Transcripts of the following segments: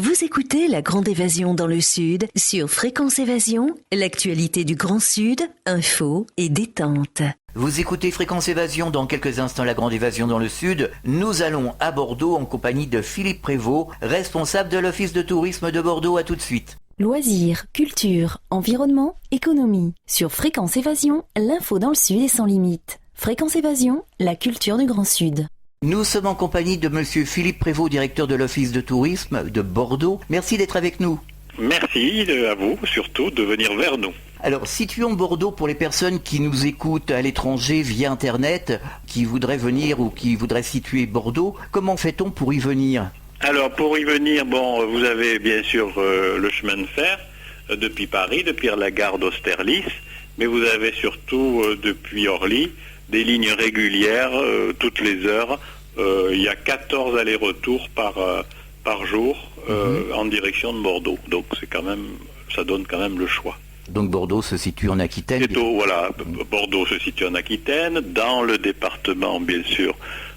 Vous écoutez La Grande Évasion dans le Sud sur Fréquence Évasion, l'actualité du Grand Sud, info et détente. Vous écoutez Fréquence Évasion, dans quelques instants La Grande Évasion dans le Sud. Nous allons à Bordeaux en compagnie de Philippe Prévost, responsable de l'Office de tourisme de Bordeaux. À tout de suite. Loisirs, culture, environnement, économie. Sur Fréquence Évasion, l'info dans le Sud est sans limite. Fréquence Évasion, la culture du Grand Sud. Nous sommes en compagnie de monsieur Philippe Prévost, directeur de l'Office de tourisme de Bordeaux. Merci d'être avec nous. Merci à vous, surtout, de venir vers nous. Alors, situons Bordeaux pour les personnes qui nous écoutent à l'étranger via Internet, qui voudraient venir ou qui voudraient situer Bordeaux. Comment fait-on pour y venir ? Alors, pour y venir, vous avez bien sûr le chemin de fer depuis Paris, depuis la gare d'Austerlitz, mais vous avez surtout depuis Orly des lignes régulières toutes les heures. Il y a 14 allers-retours par jour en direction de Bordeaux. Donc ça donne quand même le choix. Donc Bordeaux se situe en Aquitaine. Bordeaux se situe en Aquitaine, dans le département bien sûr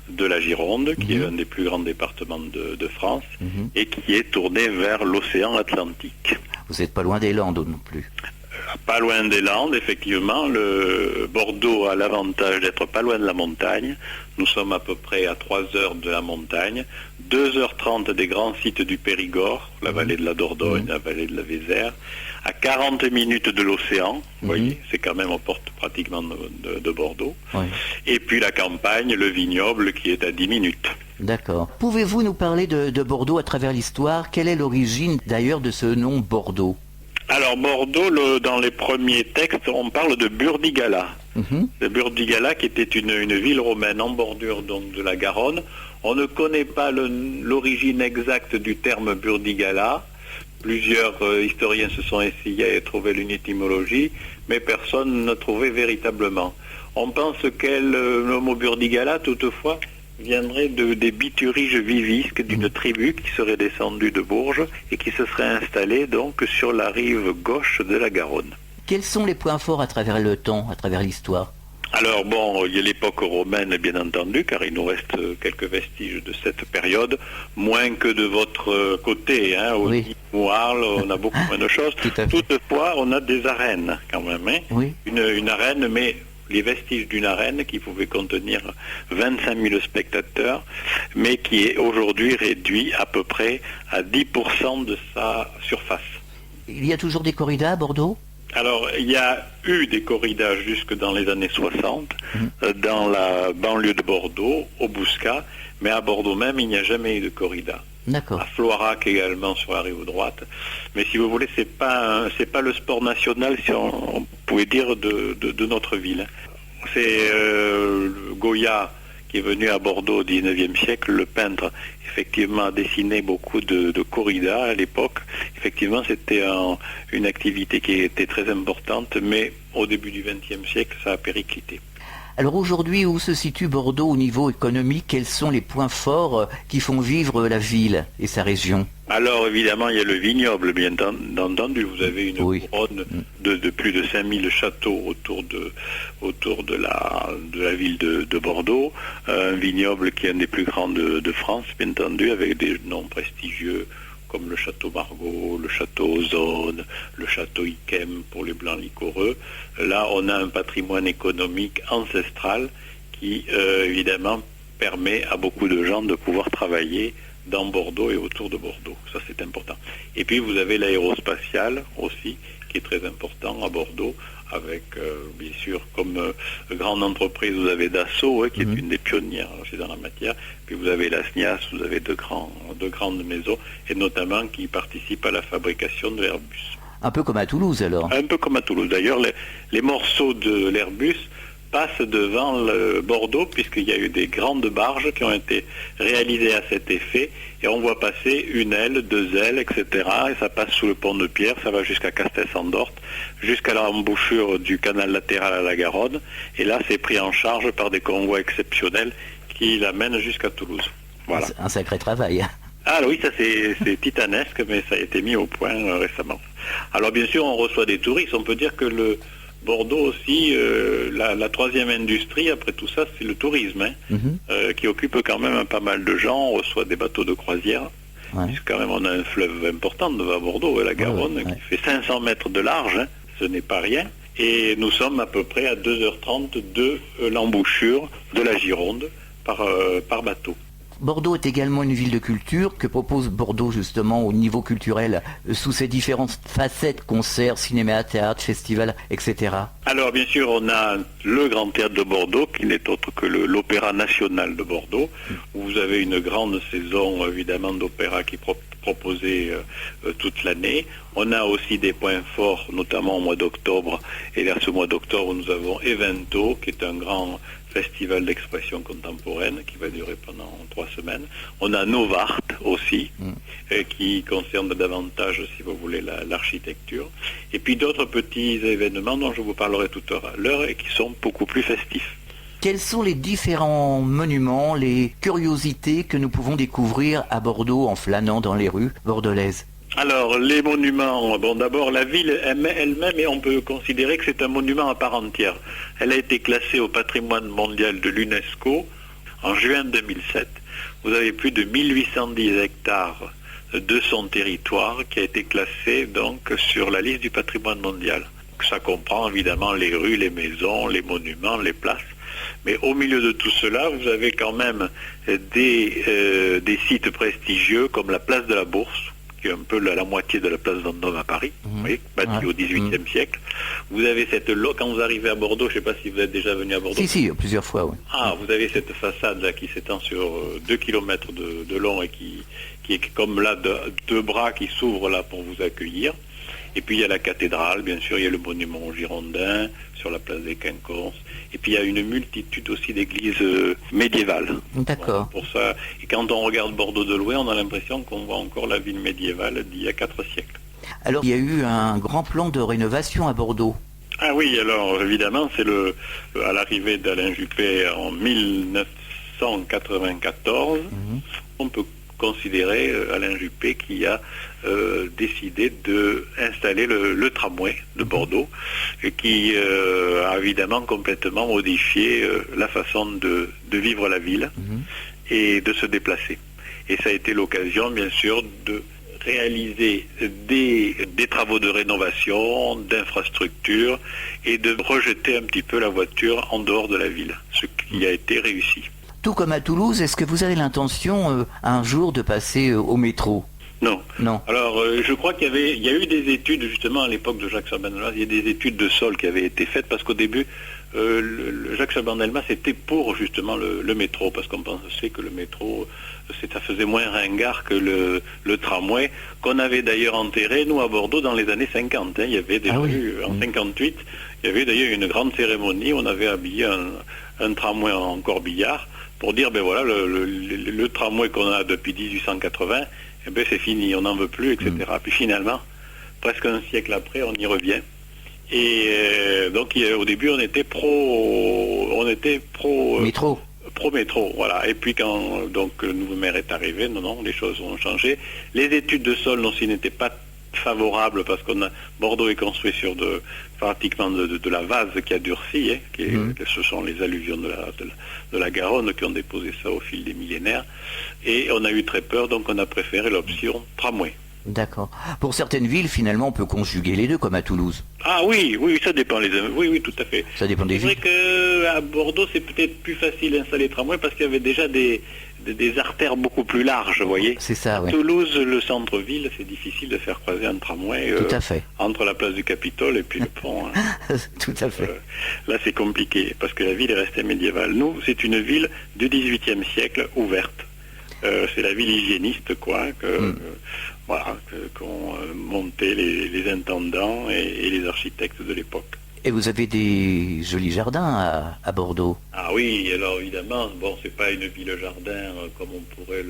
de la Gironde, qui est l'un des plus grands départements de France, et qui est tourné vers l'océan Atlantique. Vous n'êtes pas loin des Landes non plus. Pas loin des Landes, effectivement. Le Bordeaux a l'avantage d'être pas loin de la montagne. Nous sommes à peu près à 3 heures de la montagne, 2h30 des grands sites du Périgord, la vallée de la Dordogne, la vallée de la Vézère, à 40 minutes de l'océan, vous voyez, c'est quand même aux portes pratiquement de Bordeaux. Et puis la campagne, le vignoble qui est à 10 minutes. D'accord. Pouvez-vous nous parler de Bordeaux à travers l'histoire ? Quelle est l'origine d'ailleurs de ce nom Bordeaux ? Alors Bordeaux, dans les premiers textes, on parle de Burdigala. De Burdigala qui était une ville romaine en bordure donc de la Garonne. On ne connaît pas l'origine exacte du terme Burdigala. Plusieurs historiens se sont essayés à trouver une étymologie, mais personne n'a trouvé véritablement. On pense le mot Burdigala, toutefois, viendrait des bituriges vivisques d'une tribu qui serait descendue de Bourges et qui se serait installée donc sur la rive gauche de la Garonne. Quels sont les points forts à travers le temps, à travers l'histoire ? Alors il y a l'époque romaine bien entendu, car il nous reste quelques vestiges de cette période, moins que de votre côté, ou Arles, on a beaucoup moins de choses. Toutefois, on a des arènes quand même, une arène, mais les vestiges d'une arène qui pouvait contenir 25 000 spectateurs, mais qui est aujourd'hui réduit à peu près à 10% de sa surface. Il y a toujours des corridas à Bordeaux ? Alors, il y a eu des corridas jusque dans les années 60, dans la banlieue de Bordeaux, au Bouscat, mais à Bordeaux même, il n'y a jamais eu de corrida. D'accord. À Floirac également sur la rive droite. Mais si vous voulez, c'est pas le sport national, si on pouvait dire, de notre ville. C'est Goya qui est venu à Bordeaux au XIXe siècle, le peintre, effectivement a dessiné beaucoup de corridas à l'époque. Effectivement, c'était une activité qui était très importante, mais au début du XXe siècle, ça a périclité. Alors aujourd'hui, où se situe Bordeaux au niveau économique ? Quels sont les points forts qui font vivre la ville et sa région ? Alors évidemment, il y a le vignoble, bien entendu. Vous avez une couronne de plus de 5000 châteaux autour de la ville de Bordeaux. Un vignoble qui est un des plus grands de France, bien entendu, avec des noms prestigieux comme le château Margaux, le château Ozone, le château Yquem pour les blancs liquoreux. Là, on a un patrimoine économique ancestral qui, évidemment, permet à beaucoup de gens de pouvoir travailler dans Bordeaux et autour de Bordeaux. Ça, c'est important. Et puis, vous avez l'aérospatiale aussi, qui est très important à Bordeaux, avec, bien sûr, comme grande entreprise, vous avez Dassault, qui est une des pionnières dans la matière. Puis vous avez la SNIAS, vous avez de grandes maisons, et notamment qui participent à la fabrication de l'Airbus. Un peu comme à Toulouse, alors. Un peu comme à Toulouse. D'ailleurs, les morceaux de l'Airbus passent devant le Bordeaux, puisqu'il y a eu des grandes barges qui ont été réalisées à cet effet, et on voit passer une aile, 2 ailes, etc. Et ça passe sous le pont de Pierre, ça va jusqu'à Castel-Sandorte, jusqu'à l'embouchure du canal latéral à la Garonne, et là c'est pris en charge par des convois exceptionnels qui l'amènent jusqu'à Toulouse. Voilà. Un sacré travail. Ah oui, ça c'est titanesque, mais ça a été mis au point récemment. Alors bien sûr, on reçoit des touristes, on peut dire que le Bordeaux aussi, la troisième industrie, après tout ça, c'est le tourisme, qui occupe quand même pas mal de gens. On reçoit des bateaux de croisière Quand même, on a un fleuve important devant Bordeaux, la Garonne, qui fait 500 mètres de large, hein, ce n'est pas rien. Et nous sommes à peu près à 2h30 de l'embouchure de la Gironde par bateau. Bordeaux est également une ville de culture. Que propose Bordeaux justement au niveau culturel sous ses différentes facettes, concerts, cinéma, théâtre, festivals, etc. Alors bien sûr, on a le Grand Théâtre de Bordeaux qui n'est autre que l'Opéra National de Bordeaux, où vous avez une grande saison évidemment d'opéra qui proposée toute l'année. On a aussi des points forts, notamment au mois d'octobre. Et là, ce mois d'octobre, nous avons Evento, qui est un grand festival d'expression contemporaine qui va durer pendant 3 semaines. On a Novart aussi, qui concerne davantage, si vous voulez, l'architecture. Et puis d'autres petits événements dont je vous parlerai tout à l'heure et qui sont beaucoup plus festifs. Quels sont les différents monuments, les curiosités que nous pouvons découvrir à Bordeaux en flânant dans les rues bordelaises ? Alors, les monuments, d'abord la ville elle-même, et on peut considérer que c'est un monument à part entière. Elle a été classée au patrimoine mondial de l'UNESCO en juin 2007. Vous avez plus de 1810 hectares de son territoire qui a été classé donc sur la liste du patrimoine mondial. Ça comprend évidemment les rues, les maisons, les monuments, les places. Mais au milieu de tout cela, vous avez quand même des sites prestigieux comme la place de la Bourse, qui est un peu la moitié de la place Vendôme à Paris, bâtie au XVIIIe siècle. Vous avez quand vous arrivez à Bordeaux, je ne sais pas si vous êtes déjà venu à Bordeaux. Si, plusieurs fois, oui. Vous avez cette façade là qui s'étend sur 2 km de long et qui est comme là deux bras qui s'ouvrent là pour vous accueillir. Et puis il y a la cathédrale, bien sûr, il y a le monument aux Girondins sur la place des Quinconces. Et puis il y a une multitude aussi d'églises médiévales. D'accord. Pour ça, et quand on regarde Bordeaux de loin, on a l'impression qu'on voit encore la ville médiévale d'il y a 4 siècles. Alors il y a eu un grand plan de rénovation à Bordeaux. Ah oui, alors évidemment, c'est à l'arrivée d'Alain Juppé en 1994. On peut considérer Alain Juppé qui a décidé d'installer le tramway de Bordeaux et qui a évidemment complètement modifié la façon de vivre la ville et de se déplacer. Et ça a été l'occasion, bien sûr, de réaliser des travaux de rénovation, d'infrastructures et de rejeter un petit peu la voiture en dehors de la ville, ce qui a été réussi. Tout comme à Toulouse, est-ce que vous avez l'intention un jour de passer au métro ? Non. Alors, je crois qu'il y a eu des études, justement, à l'époque de Jacques Chaban-Delmas, il y a des études de sol qui avaient été faites, parce qu'au début, Jacques Chaban-Delmas était pour, justement, le métro, parce qu'on pensait que le métro, ça faisait moins ringard que le tramway, qu'on avait d'ailleurs enterré, nous, à Bordeaux, dans les années 50. Il y avait déjà eu, en 58, il y avait d'ailleurs une grande cérémonie, on avait habillé un tramway en corbillard, pour dire, le tramway qu'on a depuis 1880, c'est fini, on n'en veut plus, etc. Puis finalement, presque un siècle après, on y revient. Et donc, au début, on était pro métro. Pro métro, voilà. Et puis quand le nouveau maire est arrivé, non, les choses ont changé. Les études de sol aussi n'étaient pas favorables parce Bordeaux est construit sur pratiquement de la vase qui a durci, ce sont les alluvions de la Garonne qui ont déposé ça au fil des millénaires. Et on a eu très peur, donc on a préféré l'option tramway. D'accord. Pour certaines villes, finalement, on peut conjuguer les deux, comme à Toulouse. Ah oui, ça dépend. Oui, tout à fait. Ça dépend des villes. C'est vrai qu'à Bordeaux, c'est peut-être plus facile d'installer tramway parce qu'il y avait déjà des artères beaucoup plus larges, vous voyez. C'est ça, oui. Toulouse, le centre-ville, c'est difficile de faire croiser un tramway tout à fait. Entre la place du Capitole et puis le pont. Tout à fait. Là, c'est compliqué parce que la ville est restée médiévale. Nous, c'est une ville du XVIIIe siècle ouverte. C'est la ville hygiéniste, qu'ont monté les intendants et les architectes de l'époque. Et vous avez des jolis jardins à Bordeaux. Ah oui, alors évidemment, c'est pas une ville-jardin comme on pourrait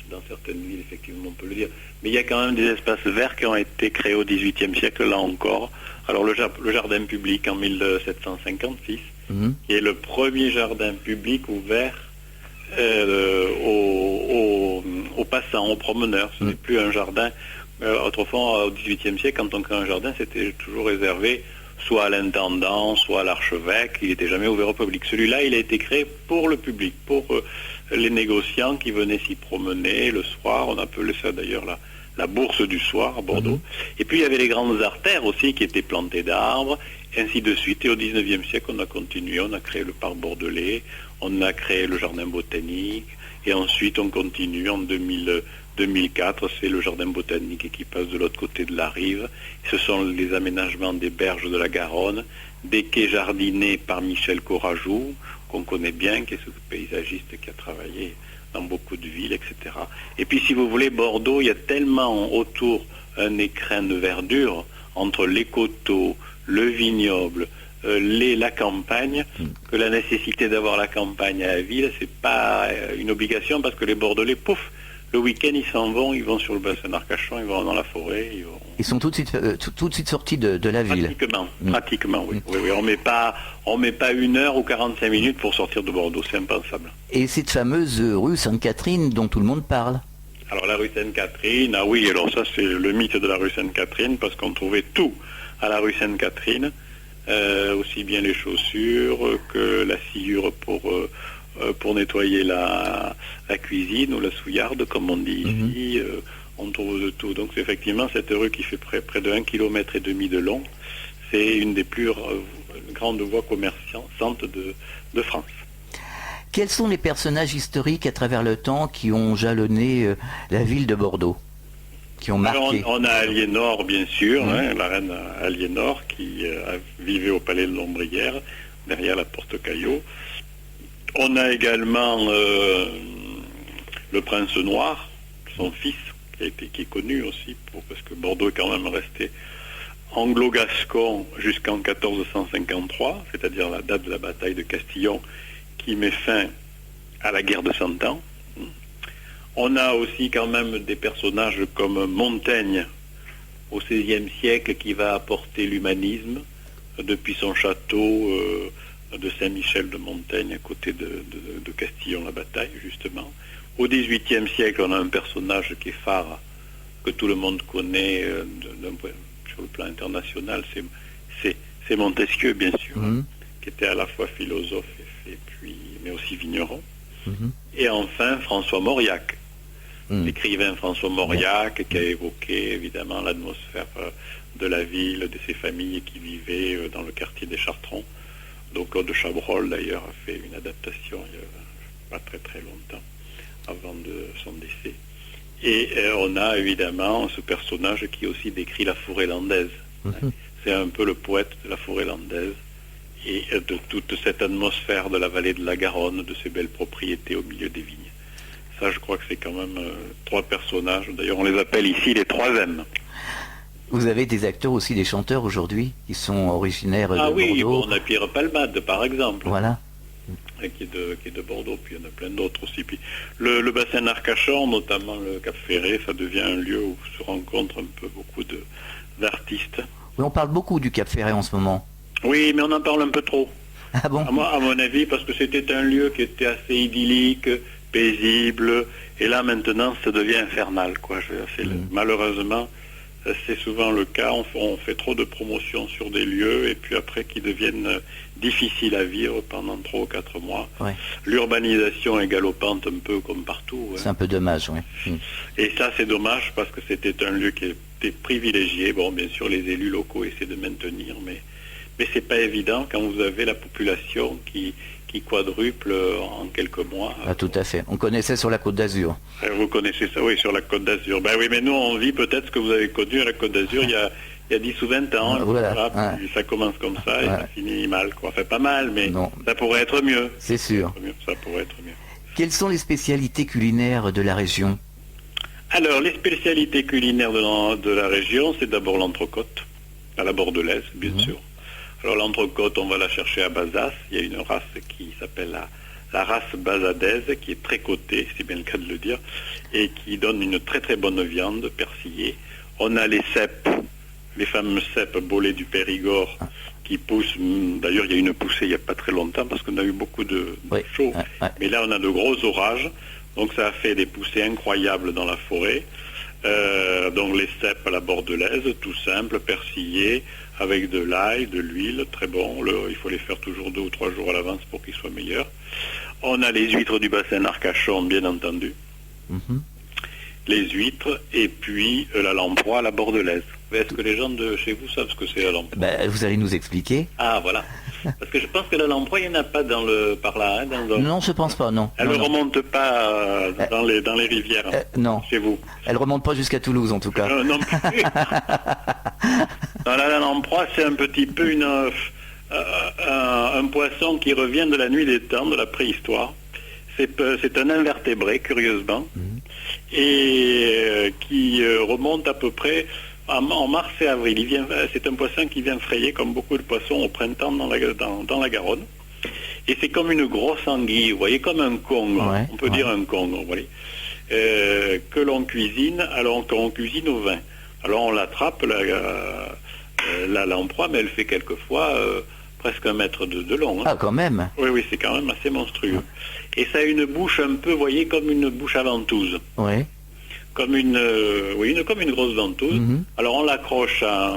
dans certaines villes, effectivement, on peut le dire. Mais il y a quand même des espaces verts qui ont été créés au XVIIIe siècle, là encore. Alors le jardin public en 1756, qui est le premier jardin public ouvert aux passants, aux promeneurs. Ce n'est plus un jardin. Autrefois, au XVIIIe siècle, quand on crée un jardin, c'était toujours réservé soit à l'intendant, soit à l'archevêque. Il n'était jamais ouvert au public. Celui-là, il a été créé pour le public, pour les négociants qui venaient s'y promener le soir. On appelait ça d'ailleurs la bourse du soir à Bordeaux. Et puis il y avait les grandes artères aussi qui étaient plantées d'arbres, ainsi de suite. Et au 19e siècle, on a continué, on a créé le parc bordelais, on a créé le jardin botanique, et ensuite on continue en 2004, c'est le jardin botanique qui passe de l'autre côté de la rive. Ce sont les aménagements des berges de la Garonne, des quais jardinés par Michel Corajou, qu'on connaît bien, qui est ce paysagiste qui a travaillé dans beaucoup de villes, etc. Et puis si vous voulez, Bordeaux, il y a tellement autour un écrin de verdure entre les coteaux, le vignoble, la campagne, que la nécessité d'avoir la campagne à la ville, c'est pas une obligation, parce que les Bordelais, pouf, le week-end, ils s'en vont, ils vont sur le bassin d'Arcachon, ils vont dans la forêt. Ils sont tout de suite sortis de la ville. Pratiquement, oui. Oui. On met pas 1 heure ou 45 minutes pour sortir de Bordeaux, c'est impensable. Et cette fameuse rue Sainte-Catherine dont tout le monde parle. Alors la rue Sainte-Catherine, ah oui, alors ça c'est le mythe de la rue Sainte-Catherine, parce qu'on trouvait tout à la rue Sainte-Catherine, aussi bien les chaussures que la sciure pour nettoyer la cuisine ou la souillarde, comme on dit ici. On trouve de tout. Donc effectivement, cette rue qui fait près de 1,5 km de long, c'est une des plus grandes voies commerçantes de France. Quels sont les personnages historiques à travers le temps qui ont jalonné la ville de Bordeaux, qui ont marqué? On a Aliénor, bien sûr, la reine Aliénor, qui vivait au palais de Lombrière, derrière la porte Caillot. On a également le prince noir, son fils, qui est connu aussi, parce que Bordeaux est quand même resté anglo-gascon jusqu'en 1453, c'est-à-dire la date de la bataille de Castillon, qui met fin à la guerre de 100 ans. On a aussi quand même des personnages comme Montaigne, au XVIe siècle, qui va apporter l'humanisme depuis son château de Saint-Michel de Montaigne, à côté de Castillon, la bataille, justement. Au XVIIIe siècle, on a un personnage qui est phare, que tout le monde connaît sur le plan international, c'est Montesquieu, bien sûr, qui était à la fois philosophe mais aussi vigneron. Et enfin, François Mauriac, l'écrivain François Mauriac, qui a évoqué évidemment l'atmosphère de la ville, de ses familles qui vivaient dans le quartier des Chartrons. Donc Claude Chabrol, d'ailleurs, a fait une adaptation il n'y a pas très très longtemps, avant de son décès. Et on a évidemment ce personnage qui aussi décrit la forêt landaise. C'est un peu le poète de la forêt landaise et de toute cette atmosphère de la vallée de la Garonne, de ces belles propriétés au milieu des vignes. Ça, je crois que c'est quand même 3 personnages. D'ailleurs, on les appelle ici les 3M. Vous avez des acteurs aussi, des chanteurs aujourd'hui, qui sont originaires de Bordeaux. Ah oui, on a Pierre Palmade, par exemple. Voilà. Qui est de Bordeaux, puis il y en a plein d'autres aussi. Puis le bassin d'Arcachon, notamment le Cap Ferré, ça devient un lieu où se rencontrent un peu beaucoup d'artistes. Oui, on parle beaucoup du Cap Ferré en ce moment. Oui, mais on en parle un peu trop. Ah bon? À mon avis, parce que c'était un lieu qui était assez idyllique, paisible, et là maintenant ça devient infernal, quoi. Malheureusement, c'est souvent le cas, on fait trop de promotions sur des lieux et puis après qui deviennent difficiles à vivre pendant 3 ou 4 mois. Ouais. L'urbanisation est galopante un peu comme partout. C'est un peu dommage, oui. Et ça c'est dommage parce que c'était un lieu qui était privilégié. Bon, bien sûr les élus locaux essaient de maintenir, mais c'est pas évident quand vous avez la population qui quadruple en quelques mois. Ah, tout à fait. On connaissait sur la Côte d'Azur. Vous connaissez ça, oui, sur la Côte d'Azur. Ben oui, mais nous, on vit peut-être ce que vous avez connu à la Côte d'Azur il y a 10 ou 20 ans. Voilà. Ça commence comme ça et ça finit mal, quoi. Enfin, pas mal, mais ça pourrait être mieux. C'est sûr. Ça pourrait être mieux. Quelles sont les spécialités culinaires de la région? Alors, les spécialités culinaires de la région, c'est d'abord l'entrecôte, à la bordelaise, bien sûr. Alors l'entrecôte, on va la chercher à Bazas. Il y a une race qui s'appelle la race bazadaise, qui est très cotée, c'est bien le cas de le dire, et qui donne une très très bonne viande persillée. On a les cèpes, les fameux cèpes bolets du Périgord, qui poussent. D'ailleurs, il y a une poussée il n'y a pas très longtemps, parce qu'on a eu beaucoup de chaud. Mais là, on a de gros orages, donc ça a fait des poussées incroyables dans la forêt. donc les cèpes à la bordelaise, tout simple, persillés, avec de l'ail, de l'huile, très bon. Il faut les faire toujours 2 ou 3 jours à l'avance pour qu'ils soient meilleurs. On a les huîtres du bassin d'Arcachon, bien entendu. Les huîtres, et puis la lamproie à la bordelaise. Est-ce que les gens de chez vous savent ce que c'est la lamproie? Vous allez nous expliquer. Ah, voilà. Parce que je pense que la lamproie, il n'y en a pas par là. Non, je pense pas, non. Elle ne remonte pas dans les rivières, non. Chez vous. Elle remonte pas jusqu'à Toulouse, en tout cas. Non plus. Dans la lamproie, c'est un petit peu un poisson qui revient de la nuit des temps, de la préhistoire. C'est un invertébré, curieusement, et qui remonte à peu près en mars et avril. C'est un poisson qui vient frayer, comme beaucoup de poissons, au printemps dans la Garonne. Et c'est comme une grosse anguille, vous voyez, comme un cong, on peut dire un cong, vous voyez, que l'on cuisine, alors qu'on cuisine au vin. Alors on l'attrape, la lamproie, mais elle fait quelquefois presque 1 mètre de long. Ah, quand même. Oui, c'est quand même assez monstrueux. Et ça a une bouche un peu, vous voyez, comme une bouche à ventouse. Oui. Comme une grosse ventouse. Alors on l'accroche à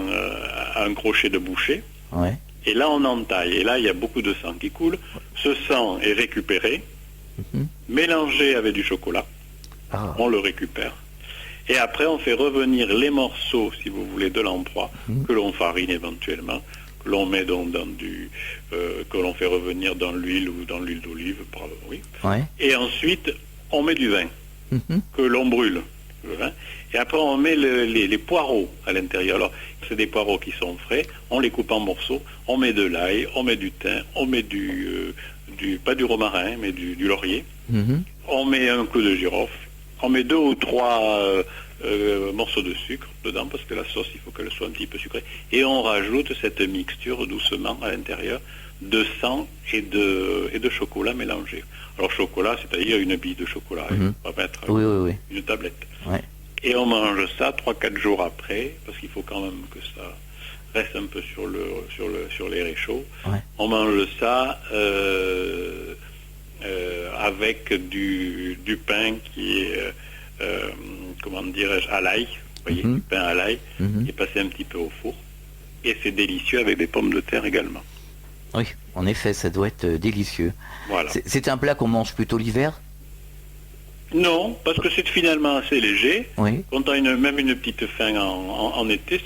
un crochet de boucher. Ouais. Et là on entaille. Et là il y a beaucoup de sang qui coule. Ce sang est récupéré, mélangé avec du chocolat. On le récupère. Et après on fait revenir les morceaux, si vous voulez, de lamproie, que l'on farine éventuellement, que l'on met donc que l'on fait revenir dans l'huile ou dans l'huile d'olive, oui. Ouais. Et ensuite on met du vin que l'on brûle. Le vin. Et après on met les poireaux à l'intérieur. Alors c'est des poireaux qui sont frais, on les coupe en morceaux, on met de l'ail, on met du thym, on met pas du romarin mais du laurier, on met un coup de girofle, on met 2 ou 3 morceaux de sucre dedans parce que la sauce il faut qu'elle soit un petit peu sucrée, et on rajoute cette mixture doucement à l'intérieur de sang et de chocolat mélangé. Alors chocolat, c'est-à-dire une bille de chocolat, on va mettre une tablette. Ouais. Et on mange ça 3-4 jours après, parce qu'il faut quand même que ça reste un peu sur les réchauds. Ouais. On mange ça avec du pain qui est, comment dirais-je, à l'ail, vous voyez, du pain à l'ail, qui est passé un petit peu au four. Et c'est délicieux avec des pommes de terre également. Oui, en effet, ça doit être délicieux. Voilà. C'est un plat qu'on mange plutôt l'hiver? Non, parce que c'est finalement assez léger. Oui. Quand on a même une petite faim en été,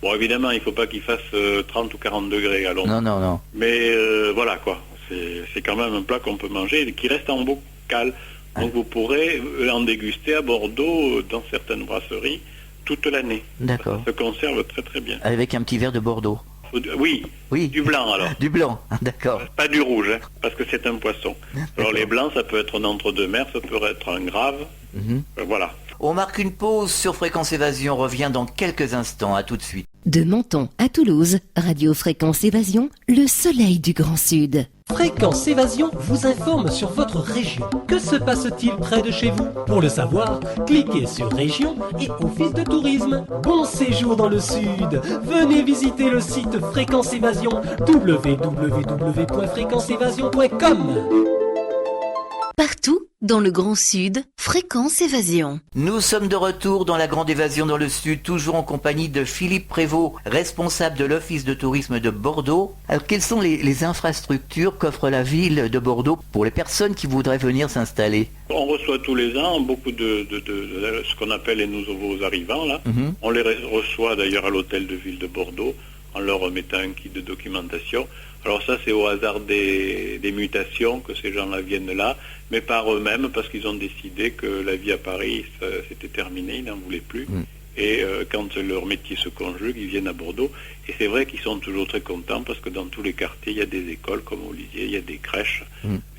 bon, évidemment, il ne faut pas qu'il fasse 30 ou 40 degrés à l'ombre. Non. Mais voilà, quoi. C'est quand même un plat qu'on peut manger et qui reste en bocal. Donc vous pourrez en déguster à Bordeaux, dans certaines brasseries, toute l'année. D'accord. Ça se conserve très très bien. Avec un petit verre de Bordeaux. Oui, du blanc alors. Du blanc, d'accord. Pas du rouge, parce que c'est un poisson. Alors les blancs, ça peut être un entre-deux-mer, ça peut être un grave. Voilà. On marque une pause sur Fréquence Évasion, on revient dans quelques instants, à tout de suite. De Menton à Toulouse, Radio Fréquence Évasion, le soleil du Grand Sud. Fréquence Évasion vous informe sur votre région. Que se passe-t-il près de chez vous? Pour le savoir, cliquez sur Région et Office de tourisme. Bon séjour dans le Sud. Venez visiter le site Fréquence Évasion, www.fréquenceévasion.com. Partout dans le Grand Sud, Fréquence Évasion. Nous sommes de retour dans la Grande Évasion dans le Sud, toujours en compagnie de Philippe Prévost, responsable de l'Office de tourisme de Bordeaux. Alors, quelles sont les infrastructures qu'offre la ville de Bordeaux pour les personnes qui voudraient venir s'installer? On reçoit tous les ans beaucoup de ce qu'on appelle les nouveaux arrivants, là. On les reçoit d'ailleurs à l'hôtel de ville de Bordeaux en leur remettant un kit de documentation. Alors ça, c'est au hasard des mutations que ces gens-là viennent là, mais par eux-mêmes, parce qu'ils ont décidé que la vie à Paris, c'était terminé, ils n'en voulaient plus. Et quand leur métier se conjugue, ils viennent à Bordeaux. Et c'est vrai qu'ils sont toujours très contents, parce que dans tous les quartiers, il y a des écoles, comme vous le disiez, il y a des crèches.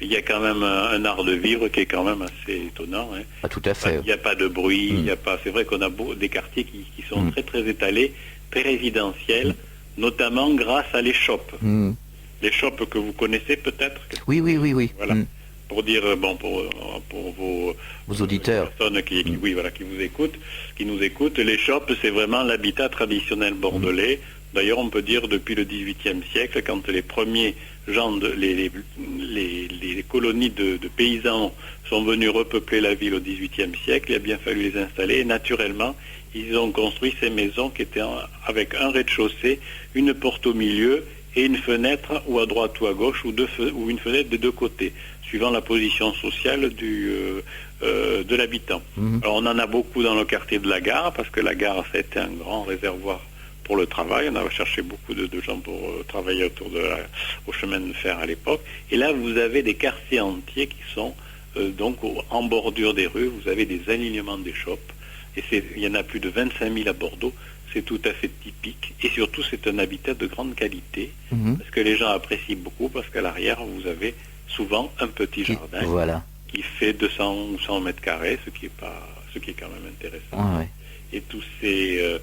Il y a quand même un art de vivre qui est quand même assez étonnant. Ah, tout à fait. Il n'y a pas de bruit, il y a pas. C'est vrai qu'on a des quartiers qui sont très très étalés, très résidentiels, notamment grâce à les shops. Les shops que vous connaissez peut-être. Oui. Voilà. Pour dire, pour vos auditeurs, personnes qui nous écoutent, les shops, c'est vraiment l'habitat traditionnel bordelais. D'ailleurs, on peut dire depuis le XVIIIe siècle, quand les premiers les colonies de paysans sont venus repeupler la ville au XVIIIe siècle, il a bien fallu les installer, et naturellement, ils ont construit ces maisons qui étaient avec un rez-de-chaussée, une porte au milieu, et une fenêtre ou à droite ou à gauche, ou une fenêtre des deux côtés, suivant la position sociale de l'habitant. Alors on en a beaucoup dans le quartier de la Gare, parce que la Gare, c'était un grand réservoir pour le travail. On a cherché beaucoup de gens pour travailler au chemin de fer à l'époque. Et là, vous avez des quartiers entiers qui sont donc en bordure des rues. Vous avez des alignements des shops. Et il y en a plus de 25 000 à Bordeaux. C'est tout à fait typique. Et surtout, c'est un habitat de grande qualité. Parce que les gens apprécient beaucoup, parce qu'à l'arrière, vous avez souvent un petit jardin qui fait 200 ou 100 mètres carrés, ce qui est quand même intéressant. Et tous ces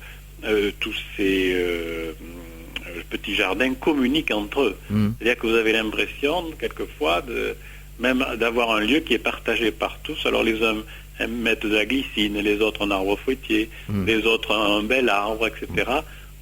petits jardins communiquent entre eux. C'est-à-dire que vous avez l'impression, quelquefois, même d'avoir un lieu qui est partagé par tous. Alors les uns mettent de la glycine, les autres un arbre fruitier, les autres un bel arbre, etc.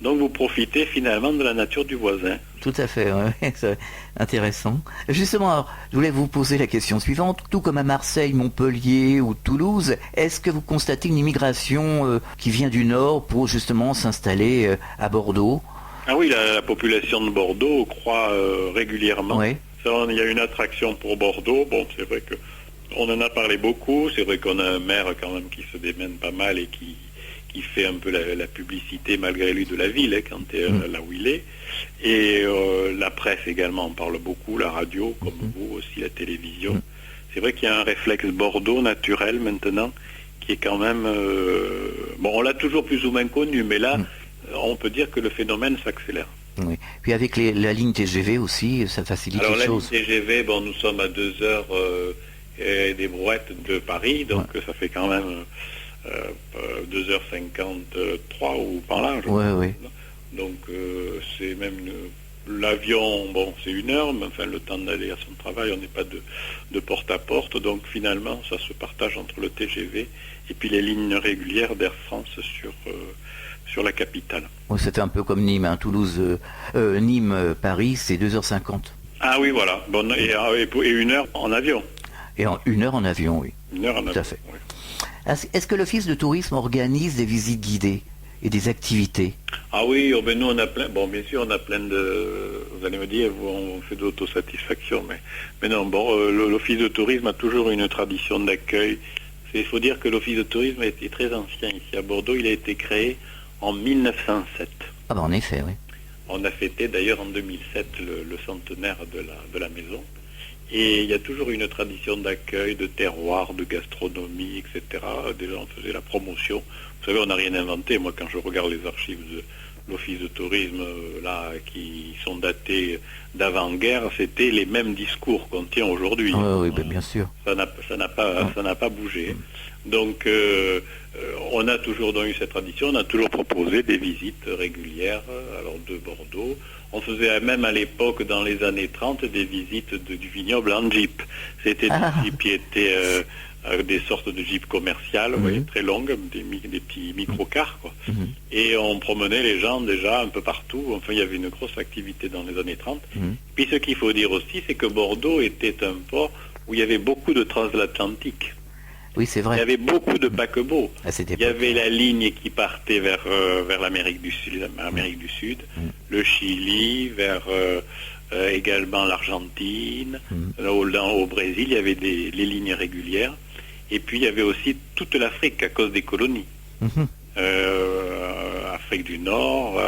Donc vous profitez finalement de la nature du voisin. Tout à fait, c'est intéressant. Justement, alors, je voulais vous poser la question suivante. Tout comme à Marseille, Montpellier ou Toulouse, est-ce que vous constatez une immigration qui vient du Nord pour justement s'installer à Bordeaux? Ah oui, la population de Bordeaux croît régulièrement. Oui. Il y a une attraction pour Bordeaux. Bon, c'est vrai que on en a parlé beaucoup. C'est vrai qu'on a un maire quand même qui se démène pas mal et qui fait un peu la publicité malgré lui de la ville, quand là où il est. Et la presse également en parle beaucoup, la radio, comme vous aussi, la télévision. C'est vrai qu'il y a un réflexe Bordeaux naturel maintenant, qui est quand même... on l'a toujours plus ou moins connu, mais là, on peut dire que le phénomène s'accélère. Oui. Puis avec la ligne TGV aussi, ça facilite les choses. Alors la ligne TGV, nous sommes à 2 heures des brouettes de Paris, donc ça fait quand même 2h53 ou par là. Donc c'est même l'avion, c'est 1 heure, mais enfin le temps d'aller à son travail, on n'est pas de porte à porte, donc finalement ça se partage entre le TGV et puis les lignes régulières d'Air France sur la capitale. Oui, c'était un peu comme Nîmes, Toulouse, Nîmes, Paris, c'est 2h50. Ah oui, voilà. Et 1 heure en avion. Et 1 heure en avion, oui. 1 heure en avion. Tout à fait. Oui. Est-ce que l'Office de tourisme organise des visites guidées et des activités? Ah oui, nous on a plein. Bon, bien sûr, on a plein de. Vous allez me dire, on fait de l'autosatisfaction, mais non. L'Office de tourisme a toujours une tradition d'accueil. Il faut dire que l'Office de tourisme est très ancien ici à Bordeaux. Il a été créé en 1907. Ah en effet, oui. On a fêté d'ailleurs en 2007 le centenaire de la maison. Et il y a toujours une tradition d'accueil, de terroir, de gastronomie, etc. Déjà, on faisait la promotion. Vous savez, on n'a rien inventé. Moi, quand je regarde les archives de l'Office de tourisme, qui sont datées d'avant-guerre, c'était les mêmes discours qu'on tient aujourd'hui. Oui, bien sûr. Ça n'a pas bougé. Donc, on a toujours eu cette tradition. On a toujours proposé des visites régulières de Bordeaux. On faisait même à l'époque, dans les années 30, des visites du vignoble en jeep. C'était des jeeps qui étaient des sortes de jeeps commerciales, très longues, des petits microcars, quoi. Et on promenait les gens déjà un peu partout. Enfin, il y avait une grosse activité dans les années 30. Puis ce qu'il faut dire aussi, c'est que Bordeaux était un port où il y avait beaucoup de transatlantiques. Oui, c'est vrai. Il y avait beaucoup de paquebots. Il y avait la ligne qui partait vers l'Amérique du Sud, le Chili, vers également l'Argentine. Au Brésil, il y avait les lignes régulières. Et puis, il y avait aussi toute l'Afrique à cause des colonies. Afrique du Nord,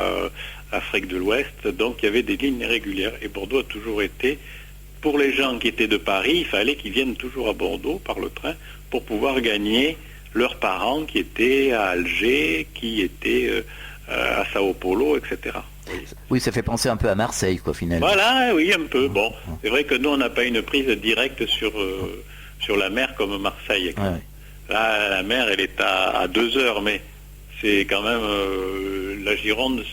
Afrique de l'Ouest. Donc, il y avait des lignes régulières. Et Bordeaux a toujours été... Pour les gens qui étaient de Paris, il fallait qu'ils viennent toujours à Bordeaux par le train pour pouvoir gagner leurs parents qui étaient à Alger, qui étaient à Sao Paulo, etc. Oui, ça fait penser un peu à Marseille, quoi, finalement. Voilà, oui, un peu. Bon, c'est vrai que nous, on n'a pas une prise directe sur la mer comme Marseille. Là, la mer, elle est à 2 heures, mais c'est quand même la Gironde...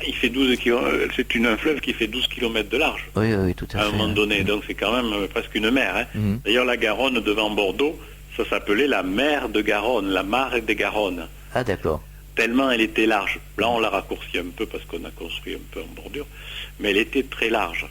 Il fait 12 km, c'est un fleuve qui fait 12 km de large. Oui, tout à fait. À un moment donné, donc c'est quand même presque une mer. D'ailleurs, la Garonne devant Bordeaux, ça s'appelait la mer de Garonne, la mare des Garonnes. Ah, d'accord. tellement elle était large. Là, on l'a raccourci un peu parce qu'on a construit un peu en bordure, mais elle était très large.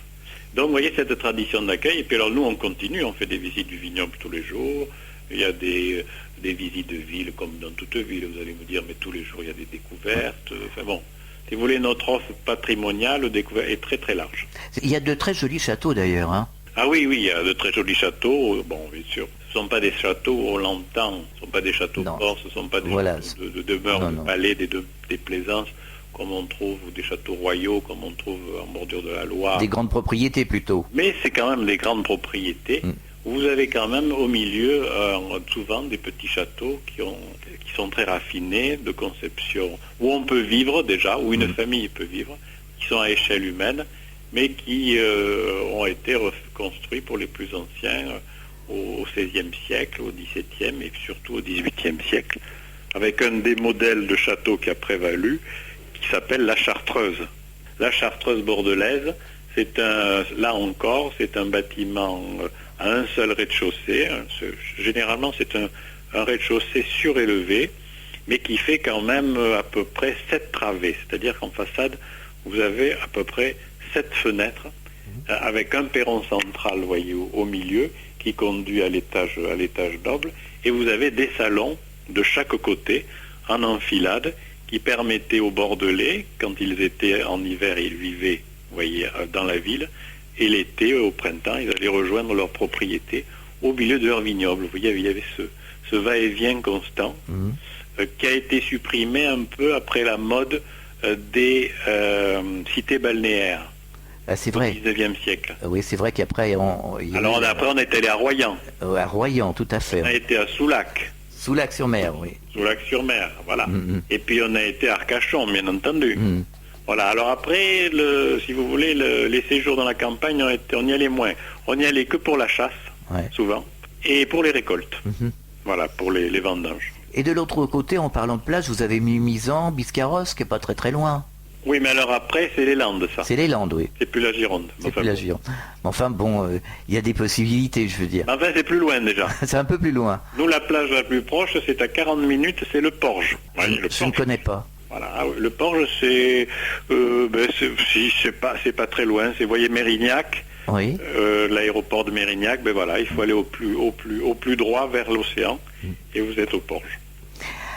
Donc, vous voyez cette tradition d'accueil. Et puis alors, nous, on continue, on fait des visites du vignoble tous les jours. Il y a des visites de ville, comme dans toute ville. Vous allez me dire, mais tous les jours, il y a des découvertes. Enfin bon, si vous voulez, notre offre patrimoniale découverte est très, très large. Il y a de très jolis châteaux, d'ailleurs, hein. Ah oui, il y a de très jolis châteaux. Bon, bien sûr, ce ne sont pas des châteaux où on l'entend. Ce ne sont pas des châteaux forts, ce ne sont pas des châteaux de demeures, de palais, des plaisances, comme on trouve, ou des châteaux royaux, comme on trouve en bordure de la Loire. Des grandes propriétés, plutôt. Mais c'est quand même des grandes propriétés. Vous avez quand même au milieu souvent des petits châteaux qui sont très raffinés, de conception, où on peut vivre déjà, où une famille peut vivre, qui sont à échelle humaine, mais qui ont été reconstruits pour les plus anciens au XVIe siècle, au XVIIe et surtout au XVIIIe siècle, avec un des modèles de château qui a prévalu, qui s'appelle la Chartreuse. La Chartreuse bordelaise, là encore, c'est un bâtiment à un seul rez-de-chaussée. Généralement, c'est un rez-de-chaussée surélevé, mais qui fait quand même à peu près 7 travées. C'est-à-dire qu'en façade, vous avez à peu près 7 fenêtres, avec un perron central, voyez, au milieu, qui conduit à l'étage noble. Et vous avez des salons de chaque côté, en enfilade, qui permettaient aux Bordelais, quand ils étaient en hiver, ils vivaient, vous voyez, dans la ville, et l'été, au printemps, ils allaient rejoindre leur propriété au milieu de leur vignoble. Vous voyez, il y avait ce va-et-vient constant qui a été supprimé un peu après la mode des cités balnéaires. C'est vrai. Au XIXe siècle. Oui, c'est vrai qu'après... Après, on est allé à Royan. À Royan, tout à fait. On a été à Soulac. Soulac-sur-Mer, oui. Soulac-sur-Mer, voilà. Et puis on a été à Arcachon, bien entendu. Voilà, alors après, si vous voulez, les séjours dans la campagne, on y allait moins. On n'y allait que pour la chasse, souvent, et pour les récoltes. Voilà, pour les vendanges. Et de l'autre côté, en parlant de plage, vous avez mis Misan, Biscarrosse, qui n'est pas très très loin. Oui, mais alors après, c'est les Landes, ça. C'est les Landes, oui. C'est plus la Gironde. C'est plus la Gironde. Enfin bon, il y a des possibilités, je veux dire. Enfin, c'est plus loin déjà. C'est un peu plus loin. Nous, la plage la plus proche, c'est à 40 minutes, c'est le Porge. Je ne connais pas. Voilà, le Porge, c'est pas très loin. C'est, vous voyez, Mérignac, l'aéroport de Mérignac. Ben voilà, il faut aller au plus droit vers l'océan, et vous êtes au Porge.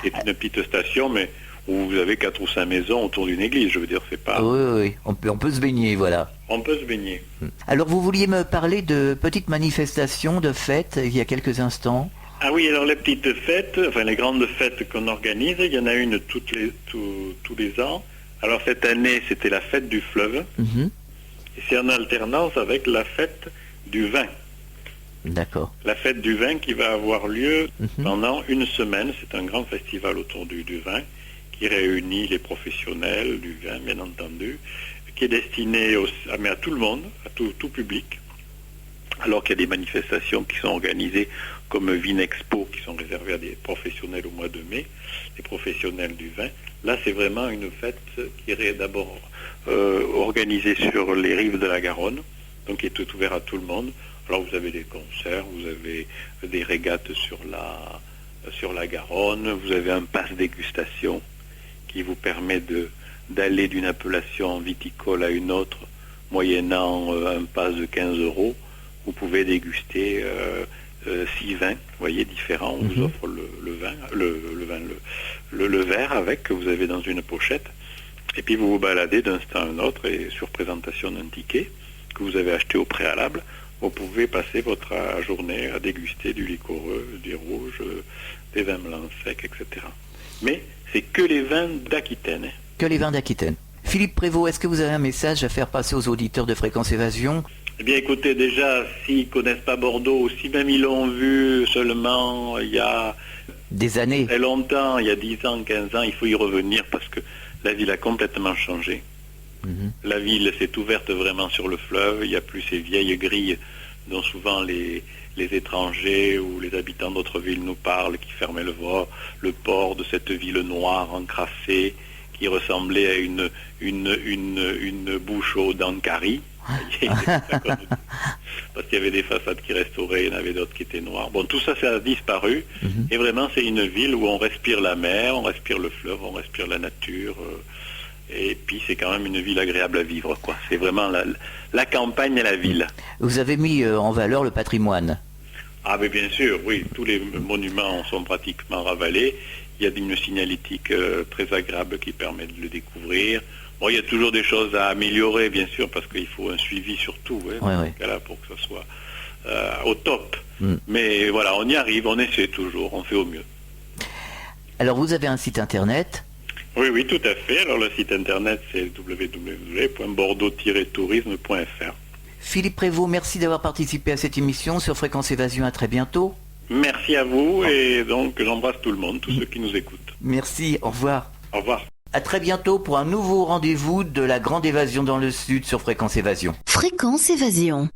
C'est une petite station, mais où vous avez 4 ou 5 maisons autour d'une église. Je veux dire, c'est pas. Oui, on peut se baigner, voilà. On peut se baigner. Alors, vous vouliez me parler de petites manifestations, de fêtes, il y a quelques instants. Ah oui, alors les petites fêtes, enfin les grandes fêtes qu'on organise, il y en a une tous les ans. Alors cette année, c'était la fête du fleuve. Et c'est en alternance avec la fête du vin. D'accord. La fête du vin qui va avoir lieu pendant une semaine. C'est un grand festival autour du vin qui réunit les professionnels du vin, bien entendu, qui est destiné à tout le monde, à tout public. Alors qu'il y a des manifestations qui sont organisées comme Vinexpo, qui sont réservées à des professionnels au mois de mai, les professionnels du vin. Là, c'est vraiment une fête qui est d'abord organisée sur les rives de la Garonne, donc qui est tout ouvert à tout le monde. Alors vous avez des concerts, vous avez des régates sur la Garonne, vous avez un pass dégustation qui vous permet d'aller d'une appellation viticole à une autre, moyennant un pass de 15 €. Vous pouvez déguster 6 vins, vous voyez, différents. On vous offre le verre avec, que vous avez dans une pochette. Et puis vous vous baladez d'un stand à un autre, et sur présentation d'un ticket que vous avez acheté au préalable, vous pouvez passer votre journée à déguster du liquoreux, du rouge, des vins blancs secs, etc. Mais c'est que les vins d'Aquitaine. Que les vins d'Aquitaine. Philippe Prévost, est-ce que vous avez un message à faire passer aux auditeurs de Fréquence Évasion ? Eh bien, écoutez, déjà, s'ils ne connaissent pas Bordeaux, ou si même ils l'ont vu seulement il y a des années, très longtemps, il y a 10 ans, 15 ans, il faut y revenir parce que la ville a complètement changé. La ville s'est ouverte vraiment sur le fleuve, il n'y a plus ces vieilles grilles dont souvent les étrangers ou les habitants d'autres villes nous parlent, qui fermaient le port de cette ville noire, encrassée, qui ressemblait à une bouche aux dents caries. Parce qu'il y avait des façades qui restauraient, il y en avait d'autres qui étaient noires. Bon, tout ça, ça a disparu. Et vraiment, c'est une ville où on respire la mer, on respire le fleuve, on respire la nature. Et puis, c'est quand même une ville agréable à vivre, quoi. C'est vraiment la campagne et la ville. Vous avez mis en valeur le patrimoine. Ah, mais bien sûr, oui. Tous les monuments sont pratiquement ravalés. Il y a une signalétique très agréable qui permet de le découvrir. Bon, il y a toujours des choses à améliorer, bien sûr, parce qu'il faut un suivi surtout, là, pour que ça soit au top. Mais voilà, on y arrive, on essaie toujours, on fait au mieux. Alors, vous avez un site internet? Oui, tout à fait. Alors, le site internet, c'est www.bordeaux-tourisme.fr. Philippe Prévost, merci d'avoir participé à cette émission sur Fréquence Évasion. À très bientôt. Merci à vous, et donc j'embrasse tout le monde, tous ceux qui nous écoutent. Merci, au revoir. Au revoir. À très bientôt pour un nouveau rendez-vous de la Grande Évasion dans le Sud sur Fréquence Évasion. Fréquence Évasion.